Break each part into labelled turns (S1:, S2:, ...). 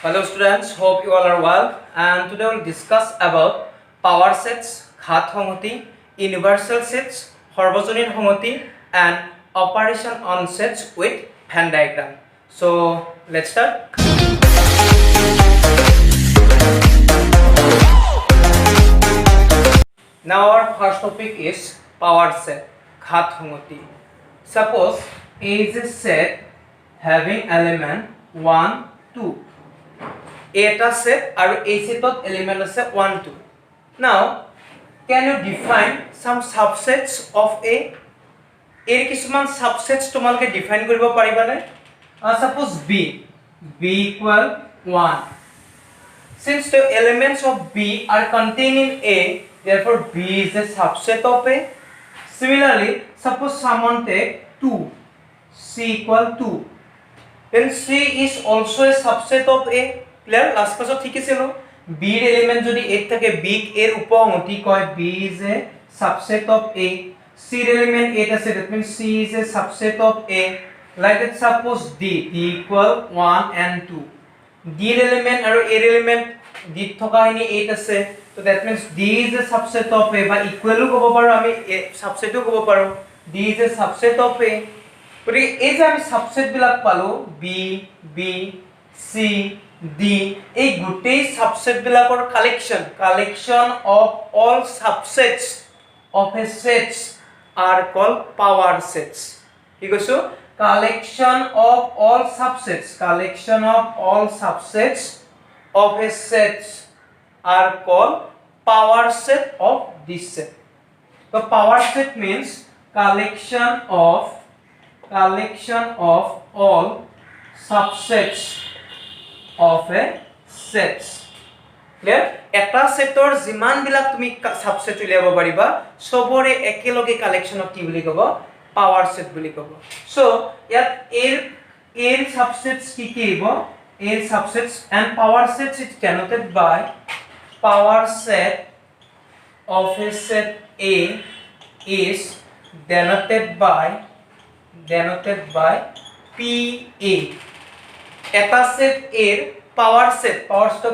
S1: Hello students, hope you all are well, and today we'll discuss about power sets, Ghat Hongoti, universal sets, Horbozonian Hongoti, and operation on sets with Venn diagram. So let's start. Now our first topic is power set, Ghat Hongoti. Suppose A is a set having element 1, 2. এটা set আৰু এই সেটত element আছে 1 2. Now can you define some subsets of A? এর কিছুমান subsets তোমালকে define কৰিব পাৰিবানে? Suppose B equal 1. Since the elements of B are contained in A, therefore B is a subset of A. Similarly, suppose someone take 2, C equal 2. Then C is also a subset of A. Clear? Last class ঠিক আছিল B এর element যদি A থাকে B এর উপহংতি কয় B is a subset of A. C এর element 8 আছে, that means C is a subset of A. Like that, suppose D equal 1 and 2. D এর এলিমেন্ট আৰু A এর এলিমেন্ট D থকা হিনি 8 আছে, so that means D is a subset of A বা ইকুয়ালও কব পাৰো আমি সাবসেটও কব পাৰো D is a subset of A. গতিকে এই যে আমি সাবসেট বিলাক পালো B B C D এই গোটেই সাবসেট বিলাকৰ collection of all subsets of a sets are called power sets. কি কৈছো? collection of all subsets of a sets are called power set of this set. So power set means collection of all subsets of a sets. Clear? এটা সেটৰ যিমান বিলাক তুমি subset উলিয়াব পাৰিবা সবৰে একেলগে কালেকশনক কি বুলি কব? পাৱাৰ সেট বুলি কব. সো ইয়াত এৰ সাবসেটস কি কি হ'ব? এৰ subsets and power sets is denoted by power set of a set A is denoted by PA. এটা সেট এর পাওয়ার সেট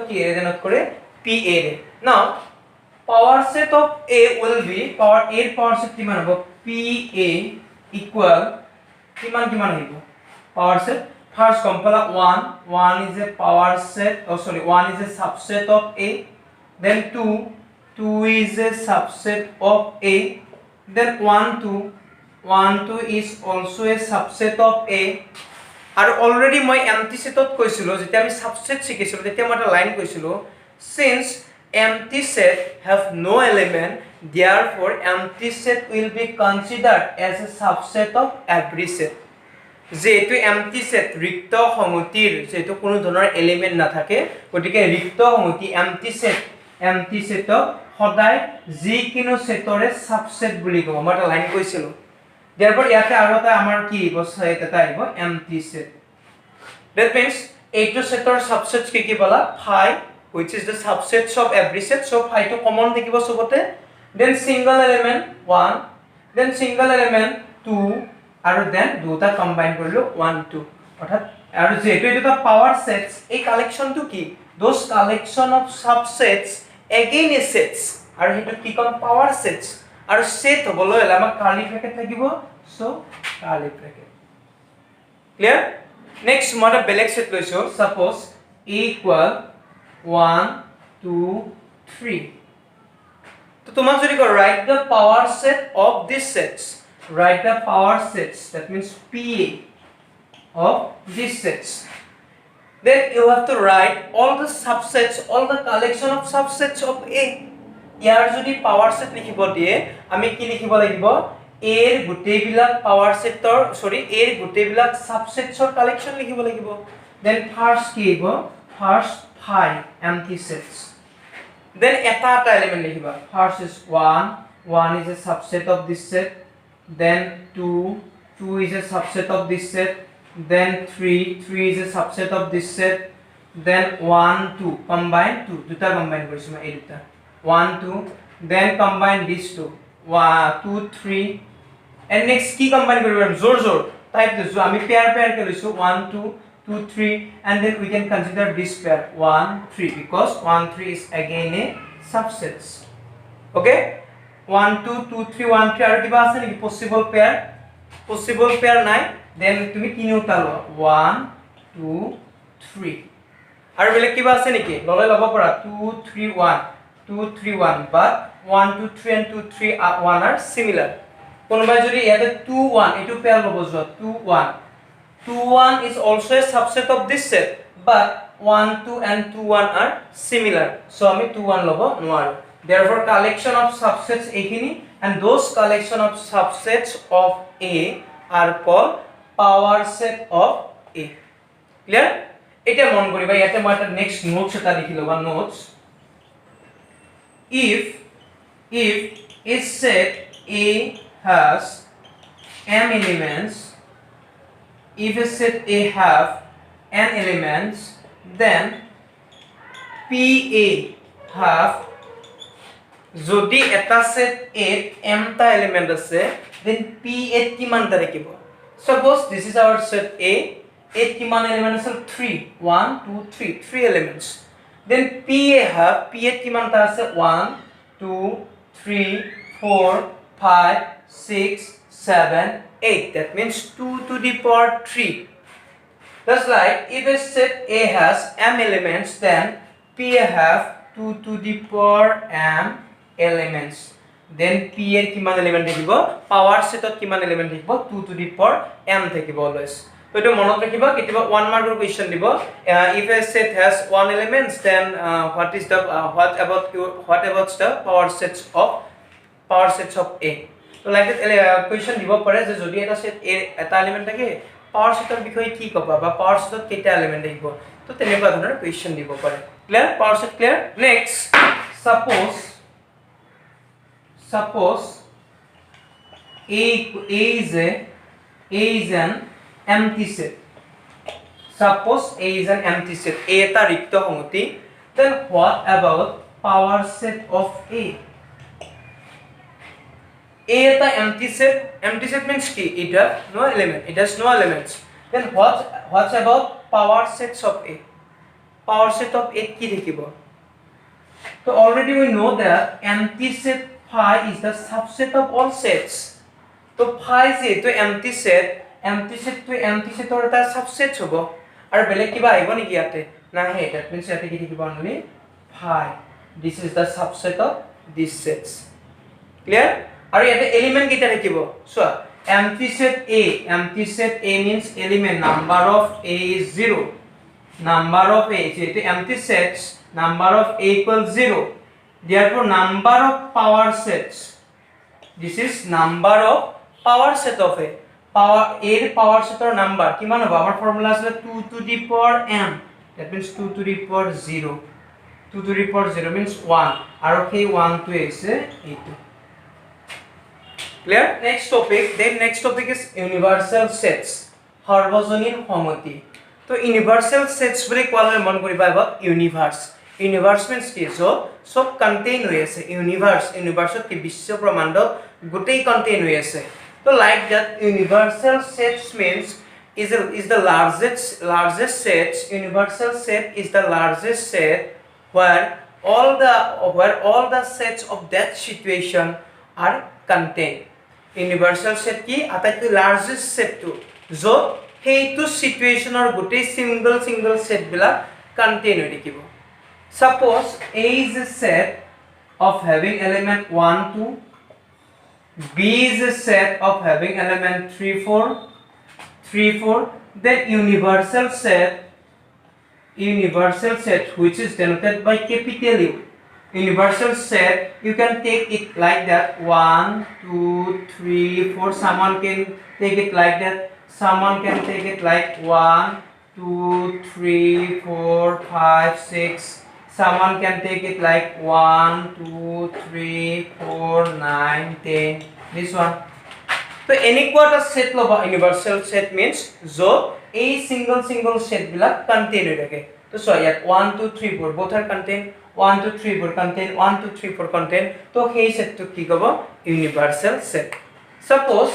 S1: কি ডিনোট করে PA রে. নাও power set of A will be এর পাওয়ার সেট কিমান হ'ব? PA equal কিমান হইব? পাওয়ার সেট ফার্স্ট কম্পালা 1 is a power set, 1 is a subset of A, then 2 is a subset of A, then 1 2 is also a subset of A. আৰু already মই empty সেটত কৈছিলো যেতিয়া আমি সাবসেট শিকিছিলো তেতিয়া মই এটা লাইন কৈছিলো, since empty set have no element, therefore empty set will be considered as a subset of every set. যেহেতু এম্পটি সেট ৰিক্ত সংহতিৰ যেহেতু কোনো ধৰণৰ এলিমেন্ট নাথাকে, গতিকে ৰিক্ত সংহতি এম্পটি সেটক সদায় যিকোনো সেটৰে সাবসেট বুলি কব. মই এটা লাইন কৈছিলো, therefore ইয়াতে আৰু এটা আমাৰ কি বসাই এটা আহিব empty set. That means এইটো সেটৰ সাবসেটস কি বলা? phi, which is the subsets of every set, so phi to common থাকিব সবতে, then single element 1, then single element 2, আৰু then দুটা কম্বাইন কৰিলো 1 2. অৰ্থাৎ আৰু যেহেতু এটা পাৱাৰ সেটস, এই কালেকশনটো কি? those collection of subsets again is sets, আৰু হেতু কি কম? Power sets. আৰু সেট হবলৈ হলে আমাক কাৰ্লি ব্ৰেকেট লাগিব, so curly bracket. Clear? Next মই এটা বেলেগ সেট লৈছো, সাপোজ A equal 1 2 3. তো তোমাক যদি কয় write the power set of these sets, write the power sets, that means PA of these sets, then you have to write all the subsets, all the collection of subsets of A. ইয়াৰ যদি power set লিখিব দিয়ে আমি কি লিখিব লাগিব? এৰ গোটেইবিলাক power সেটৰ এৰ গোটেইবিলাক সাবসেটছৰ কালেকশন লিখিব লাগিব. দেন ফার্স্ট কি হ'ব? First phi empty sets, then এটা এলিমেন্ট লিখিবা. ফার্স্ট is 1 is a subset of this set, then 2 is a subset of this set, then 3 is a subset of this set, then 1 2 combine 2 দুটা combine কৰিছো মই এই দুটা 1 2, then combine these two 1 2 3, and next কি combine কৰিব পাৰিম? জোৰ type দিছো আমি পেয়াৰ কে লৈছো 1 2 2 3, and then we can consider this pair 1 3 because 1 3 is again a subsets. Okay, 1 2 2 3 1 3 আৰু কিবা আছে নেকি possible pair নাই, then তুমি তিনিটা লোৱা 1 2 3 আৰু বেলেগ কিবা আছে নেকি ললে লব পৰা 2 3 1 2 3 1 but 1 2 3 and 2 3 1 are similar. কোনোবাই যদি ইয়াতে 2 1 এটো পেয়ার লব যোৱা 2 1 2 1 is also a subset of this set but 1 2 and 2 1 are similar, so আমি 2 1 লব নোৱাৰো. Therefore collection of subsets এইখিনি and those collection of subsets of A are called power set of A. Clear? এটা মন কৰিবা, ইয়াতে মই এটা নেক্সট নোটস এটা লিখি লবা notes. if a set A has m elements, if a set A have n elements, then PA have, যদি এটা set A m টা element আছে, then PA কিমান টা থাকিব? Suppose this is our set A কিমান element আছে? 3 1 2 3 3 elements. Then PA কিমান টা আছে? 1 2 3 4 5 6 7 8, that means 2 to the power 3. That's like if a set A has m elements, then PA have 2 to the power m elements. Then PA কিমান element থাকিব? Power set ত কিমান element থাকিব? 2 to the power m থাকিব always. তো এটা মনত ৰাখিবা, কেতিয়াবা 1 মাৰ্কৰ কোৱেশ্চন দিব, if a set has 1 elements, then what about the power sets of A. তো লাইক কোৱেশ্চন দিব পাৰে যে যদি এটা সেট A এটা এলিমেন্ট থাকে, পাৱাৰ সেটৰ বিষয়ে কি ক'বা বা পাৱাৰ সেটত কেইটা এলিমেন্ট থাকিব, তো তেনেকুৱা ধৰণৰ কোৱেশ্চন দিব পাৰে. Clear? Power set clear? Next, suppose A is an empty set. Suppose A is an empty set. A eta রিক্ত সংহতি. Then what about power set of A? A eta empty set. Empty set means ki it has no element. It has no elements. Then what about power sets of A? Power set of A ki থাকিব? So already we know that empty set phi is the subset of all sets. So phi is to empty set to empty set or এটা subset হ'ব আৰু বেলেগ কিবা আহিব নেকি ইয়াতে? নাহে, that means ইয়াতে কি থাকিব? only phi. This is the subset of these sets. Clear? আৰু ইয়াতে এলিমেন্ট কেইটা থাকিব? So empty set A means element number of A is 0. Number of A, so it empty sets, number of A equals 0. Therefore number of power sets, this is number of power set of A. Power set or number কিমান হ'ব? আমাৰ formula আছে 2 to the power m, that means 2 to the power 0. 2 to the power 0 means 1 আৰু সেই 1 to আছে এইটো. Clear? Next topic is universal sets, সৰ্বজনীন সংহতি. তো universal sets বুলি কোৱালে মন কৰিবা about universe means কি? সব কন্টেইন হৈ আছে. universe কি বিশ্ব ব্ৰহ্মাণ্ড গোটেই কন্টেইন হৈ আছে. So like that, universal sets means is the largest sets. Universal set is the largest set where all the sets of that situation are contained. Universal set ki আটাইতকৈ largest set to য'ত সেইটো situationer গোটেই single set বিলাক contain হৈ থাকিব. Suppose A is a set of having element 1 2, B is a set of having element 3 4, then universal set which is denoted by capital U. Universal set, you can take it like that 1 2 3 4. Someone can take it like that. Someone can take it like 1 2 3 4 5 6. Someone can take it like 1 2 3 4 9 10. This one. So any quarter set loba universal set means so a single set bila contain hoye. So here 1 2 3 4 both are contain. 1 2 3 4 contain. 1 2 3 4 contain. So hey set to ki hobo? Universal set. Suppose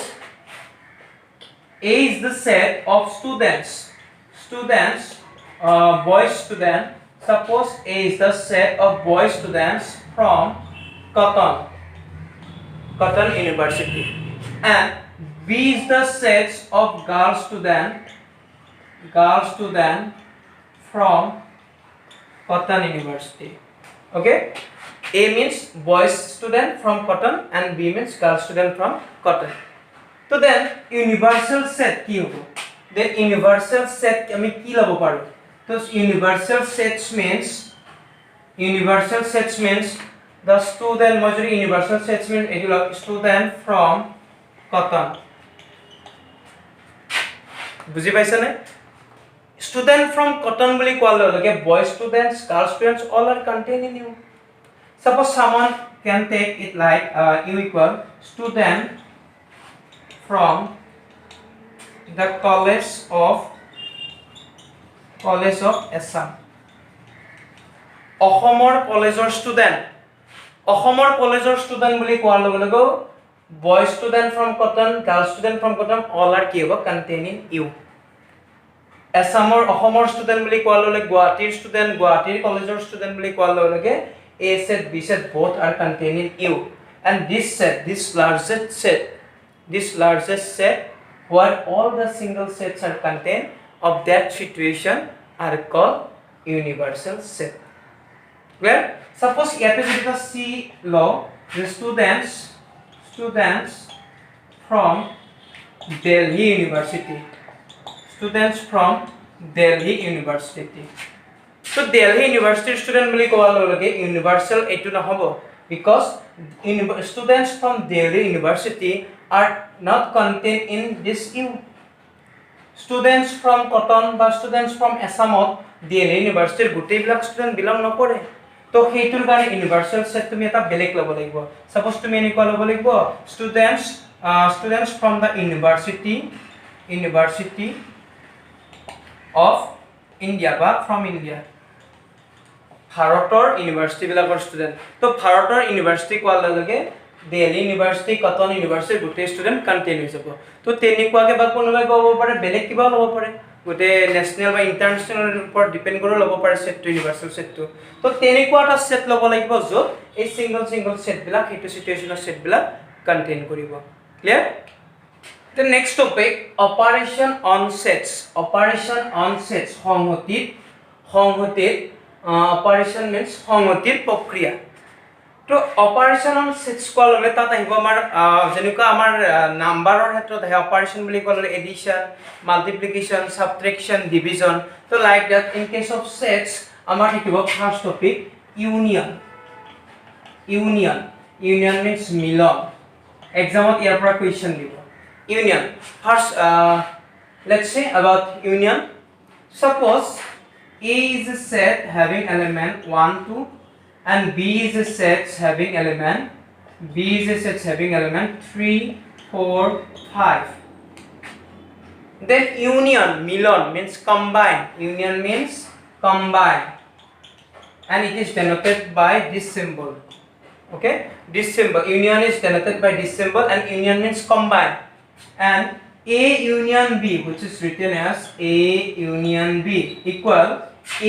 S1: A is the set of students students, boy student. Suppose A is the set of boy students from Cotton University, and B is the sets of girl student from Cotton University. Okay, A means boys student from Cotton and B means girl student from Cotton. So then universal set ki hobo? Then universal set ami ki lobo paru? So universal sets means the student majority universal sets means student from Cotton. বুজি পাইছা নে? Student from Cotton বুলি কোৱাৰ লগে boy students, girl students all are contained in U. Suppose someone can take it like U equal student from the college of Assam. অসমৰ কলেজৰ student বুলি কোৱাৰ লগে boy student from Cotton, girl student from Cotton all are কি হ'ব contained in U. অসমৰ student বুলি কোৱাৰ লগে গুৱাহাটীৰ কলেজৰ student বুলি কোৱাৰ লগে A set B set both are contained in U, and this largest set where all the single sets are contained of that situation are called universal set. Well, suppose here is the C law, the students from Delhi University. So Delhi University student boli kowa lage universal etu na hobo, because students from Delhi University are not contained in this U. Students from Cotton বা students from Assam Delhi University gutei bilak student belong nokore. তো হেইটোৰ কাৰণে universal set তুমি এটা বেলেগ লব লাগিব. Suppose তুমি এনে কোৱা লব লাগিব students from the University of India বা from India. ভাৰতৰ ইউনিভাৰ্সিটি বিলাকৰ ষ্টুডেন্ট. তো ভাৰতৰ ইউনিভাৰ্সিটি কোৱাৰ লগে Delhi University, Cotton University গোটেই ষ্টুডেন্ট কন্টেইন হৈ যাব. তো তেনেকুৱাকে বা কোনোবাই ক'ব পাৰে বেলেগ কিবা ল'ব পাৰে, গোটেই ন্যাশনাল বা ইন্টাৰনেশনাল ওপৰত ডিপেন্ড কৰি ল'ব পাৰে সেটটো ইউনিভাৰ্সাল সেটটো. তো তেনেকুৱা এটা সেট ল'ব লাগিব য'ত এই সিঙ্গল সেট বিলাক হেতু সিচুৱেচনৰ সেট বিলাক কন্টেইন কৰিব. Clear? The next topic, operation on sets. সংহতিত operation means সংহতিৰ প্ৰক্ৰিয়া. তো অপাৰেশন অন সেটস কোৱাৰ লগে তাত আহিব আমাৰ যেনেকুৱা আমাৰ নাম্বাৰৰ ক্ষেত্ৰত আহে অপাৰেশন বুলি ক'লে এডিশন, মাল্টিপ্লিকেশন, সাবট্ৰেকশন, ডিভিজন. তো like that in case of sets আমাৰ থাকিব ফাৰ্স্ট টপিক ইউনিয়ন means মিলন. এক্সামত ইয়াৰ পৰা কোৱেশ্চন দিব. Union. First, let's say about union. Suppose A is a set having element 1, 2, and B is a set having element 3, 4, 5. Then union, milon means combine. And it is denoted by this symbol. Okay, this symbol. Union is denoted by this symbol, and union means combine. And A union B, which is written as A union B, equal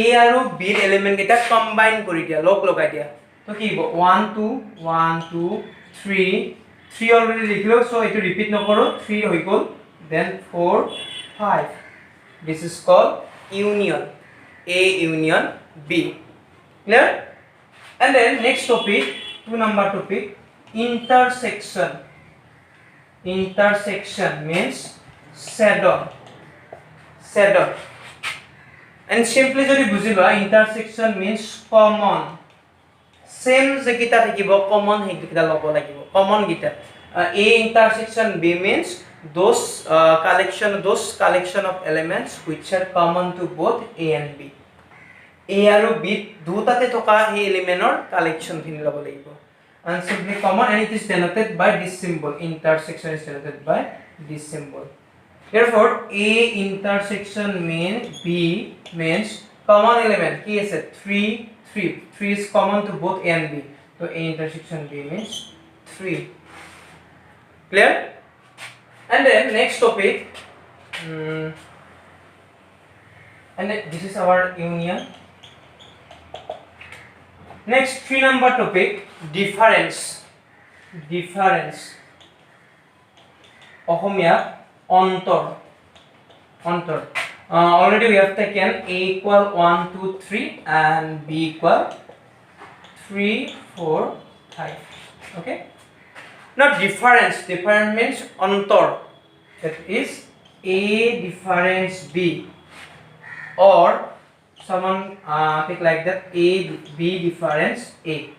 S1: A আৰু B ৰ element কেইটা combine কৰি দিয়া, লগ লগাই দিয়া. তো কি হ'ব 1 2 3 অলৰেডি লিখিলো, সো এটো ৰিপিট নকৰো, 3 হৈ গল, then 4 5. This is called union, A union B. Clear? And then next topic, 2 number topic, intersection means shadow. And simply যদি বুজি লোৱা intersection means common. Same যে কিটা থাকিব common হেকিটা লব লাগিব, common কিটা. A intersection B means those collection of elements which are common to both A and B. A আৰু B দুটাতে থকা এই এলিমেন্টৰ কালেকশন খিনি লব লাগিব. And simply common, and it is denoted by this symbol. Intersection is denoted by this symbol. Therefore, A intersection B means common element. Key is 3 is common to both A and B. So A intersection B means 3. Clear? And then next topic, and this is our union. Next, 3 number topic, difference. Difference. Ohomia ontor. Ontor. Already we have taken A equal 1, 2, 3 and B equal 3, 4, 5. Okay. Now difference. Difference means ontor. That is A difference B, or someone think like that, A B difference A.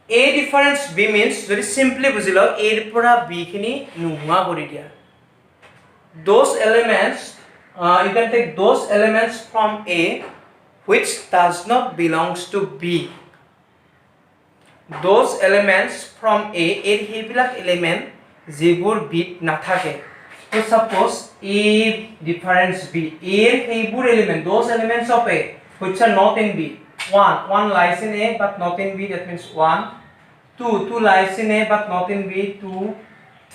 S1: A difference B means very simply bujilo A pora B khini nuha kori dia. Those elements you can take those elements from A which does not belongs to B. Those elements from A hebilak element jibur B nathake. So suppose A difference B, A heibur element, those elements of A which are not in B. 1 lies in A but not in B, that means 1. 2 lies in A but not in B, 2.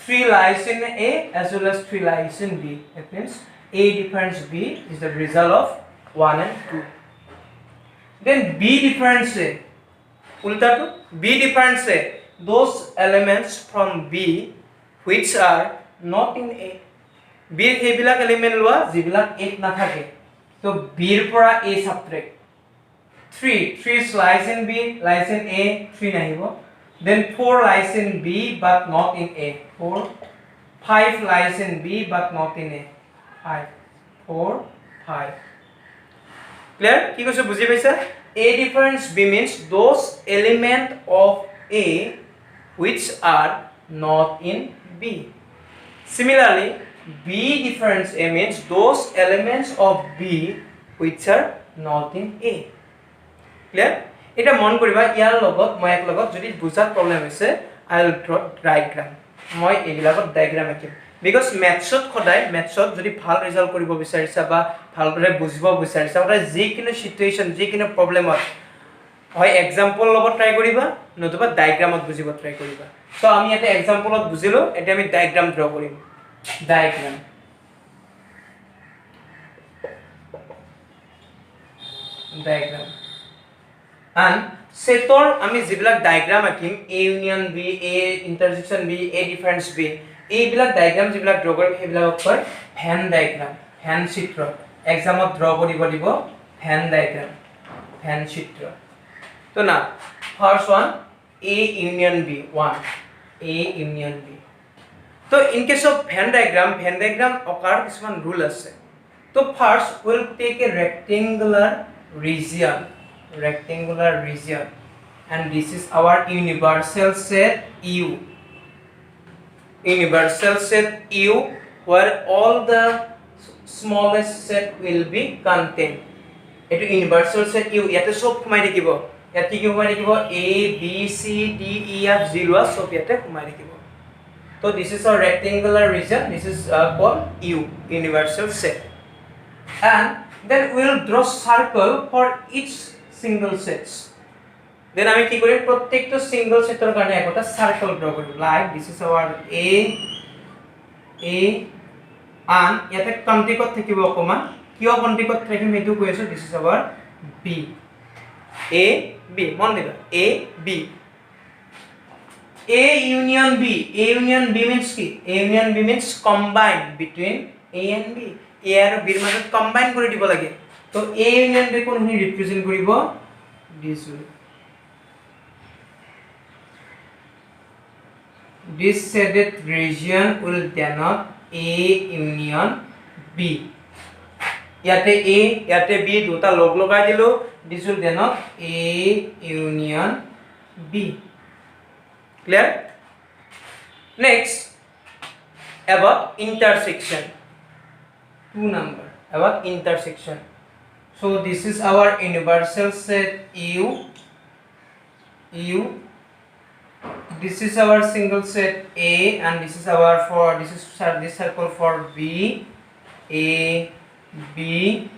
S1: 3 lies in A as well as 3 lies in B, that means A difference B is the result of 1 and 2. Then B difference A, ulta to B difference A, those elements from B which are not in A. B hebilak element loa jibilak A nathake, so B er pora A subtract. 3 lies in B, lies in A, 3 nahibo. Then 4 lies in B but not in A, 4. 5 lies in B but not in A, 5. 4, 5. Clear? Ki koise buji paisa? A difference B means those element of A which are not in B. Similarly, B difference A means those elements of B which are not in A. Clear? Eta mon koriba iar logot moi ek logot jodi bujat problem hoise I will draw diagram. Moi egilagot diagram akim, because mathsot khodai mathsot jodi bhal result koribo bisarisa ba bhal kore bujibo bisarisa oda je kino situation je kino problem ot hoy example logot try koriba notoba diagram ot bujibo try koriba. So ami eta example ot bujilo, eta ami diagram draw korim. Diagram and setor ami jibilak diagram akim A union B, A intersection B, A difference B, A bilak diagram jibilak draw korim hebilak koi Venn diagram, Venn chitra. Exam ot draw koribo dibo Venn diagram, Venn chitra. So now first one A union B, 1 A union B. So in case of Venn diagram okar kisman rule ase. So first we'll take a rectangular region, and this is our universal set U. Universal set U where all the smallest set will be contained. Eto universal set U yate sob khumai dikibo. Yate ki khumai dikibo A B C D E F 0 sob yate khumai dikibo. So this is a rectangular region. This is called U, universal set. And then we will draw circle for each single sets. Then I ki kori prottekto single setor karone ekota circle draw koribo. Like this is our A and yate contikot thakibo okoman. Kio contikot thakim etu koiso, this is our B. A B mon diba A B. A union B. A union B means ki? A union B means combine between A and B. A and B majot combine kori dibo lage. So A union B kon hi represent koribo this way. This shaded region will denote A union B. Yate A yate B duta log logai dilo. This will denote A union B. Clear? Next, about intersection. 2 number about intersection. So this is our universal set U. This is our single set A, and this is our this circle for B. A B.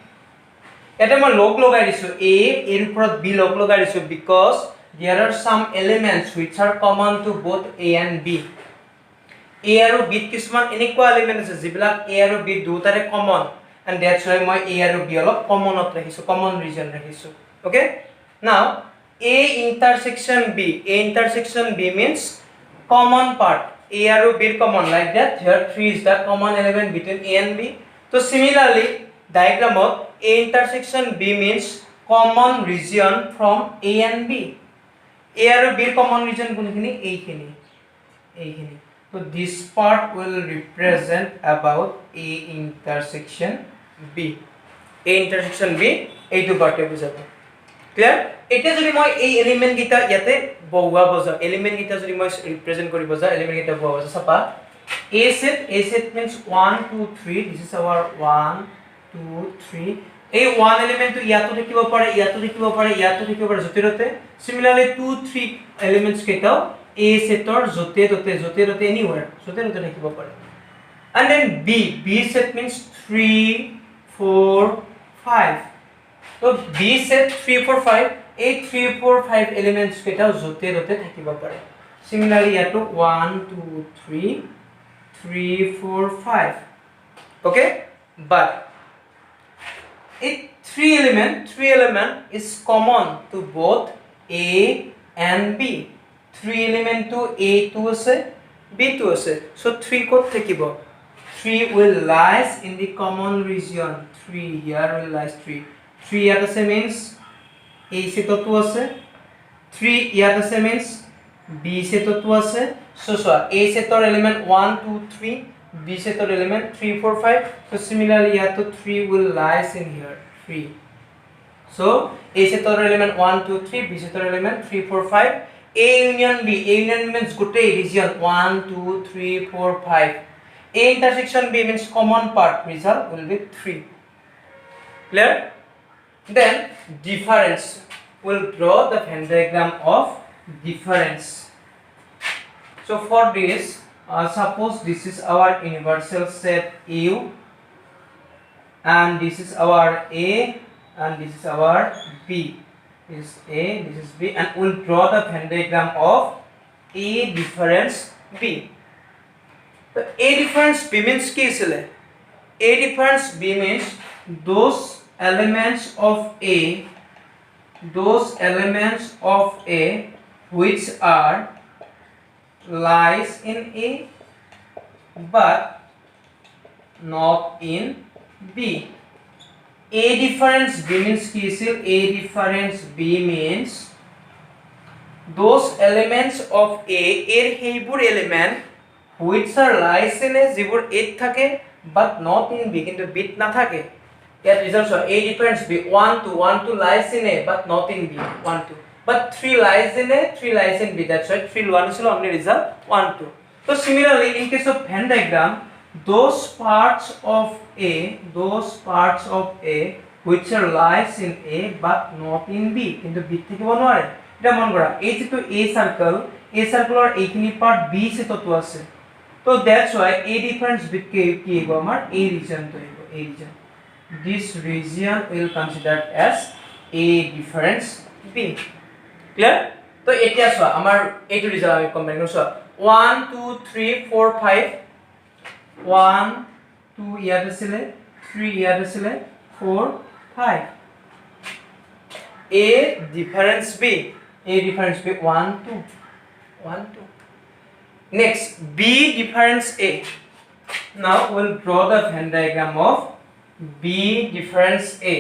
S1: Eta moi log logai disu A er upor B log logai disu because there are some elements which are common to both A and B. A and B kisman enekwa element ase jibilak A and B dutare common, and that's why মই A আৰু B অলপ কমনত ৰাখিছো, common region ৰাখিছো. Okay, now A intersection B means common part. A আৰু B common, like that here 3 is the common element between A and B. So similarly diagram of A intersection B means common region from A and B. A আৰু B common region কোনখিনি? এইখিনি. So this part will represent about A intersection B. A intersection B এইটো পাৰ্টে বুজাব. Clear? এতিয়া যদি মই এই element গিটা ইয়াতে বহুৱা বজা, এলিমেন্ট গিটা যদি মই ৰিপ্ৰেজেন্ট কৰিব যা, এলিমেন্ট গিটা বহুৱা বজা চাপা A set means 1 2 3. This is our 1 2 3. এই 1 এলিমেন্ট তো ইয়াতো দেখিব পাৰে, ইয়াতো দেখিব পাৰে, ইয়াতো দেখিব পাৰে জতিৰতে. Similarly 2 3 এলিমেন্টস কেইটাও A সেটৰ জতে anywhere জতে দেখিব পাৰে. And then B set means 3 4 5. So B set 3 4 5, এই 3 4 5 এলিমেন্টস কেইটাও জতে থাকিব পাৰে. Similarly ইয়াতো 1 2 3 3 4 5. Okay, but it 3 element is common to both A and B. 3 element to A to আছে, B to আছে. So 3 ক'ত থাকিব? 3 will lies in the common region. 3 here will lies 3 ইয়াত আছে means A সেটটো আছে, 3 ইয়াত আছে means B সেটটো আছে. So A সেটৰ element 1 2 3, B সেটৰ element 3 4 5. So similarly ইয়াত 3 will lies in here 3. So A সেটৰ element 1 2 3, B সেটৰ element 3 4 5. A union B means গোটেই region 1 2 3 4 5. A intersection B means common part, result will be 3. Clear? Then difference, will draw the Venn diagram of difference. So for this, suppose this is our universal set U, and this is our A, and this is our B. This is A, this is B, and we'll draw the Venn diagram of A difference B. The A difference B means ki isile? A difference B means those elements of A which are lies in A but not in B. A difference B means ki isil? A difference B means those elements of A এর হেইবোৰ element which are lies in A, যিবোৰ A থাকে but not in B, কিন্তু B না থাকে. That result show A difference B 1 2 lies in A but not in B 1 2, but 3 lies in A 3 lies in B. That's why 3 1 is only result 1 2. So similarly in case of Venn diagram, those parts of A which are lies in A but not in B, কিন্তু B থাকিব নোৱাৰে. এটা মন কৰা, এই যেটো A circle এইখিনি part B সেটটো আছে. So that's why A difference কি হ'ব আমাৰ A region তো হ'ব, A region. This region will considered as A difference B. Clear? So এতিয়া চোৱা আমাৰ এইটো ৰিজাল্ট আমি কম্বাইন কৰিছো 1 2 3 4 5 1 2 ইয়াত আছিলে 3 ইয়াত আছিলে 4 5. A difference B 1 2 1 2. Next B difference A. Now we'll draw the Venn diagram of B difference A.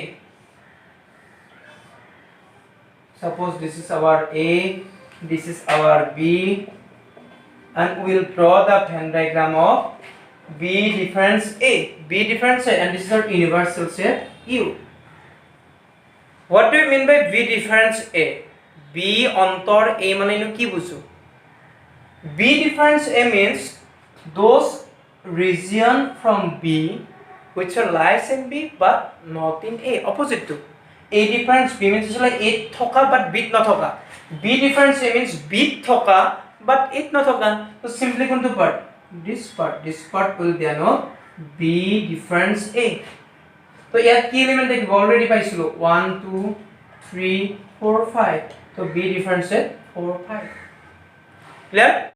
S1: Suppose this is our A, this is our B, and we'll draw the Venn diagram of B difference A. B difference A, and this is our universal set U. What do you mean by B difference A? B অন্তৰ A মানে ইনো কি বুঝো? B difference A means those region from B which are lies in B but not in A, opposite to. A difference B means like A thoka but B not thoka. B difference A means B thoka but it not thoka. So simply going to part this part will be no B difference A. So here key element like already paisilo 1 2 3 4 5. So B difference A 4 5. Clear?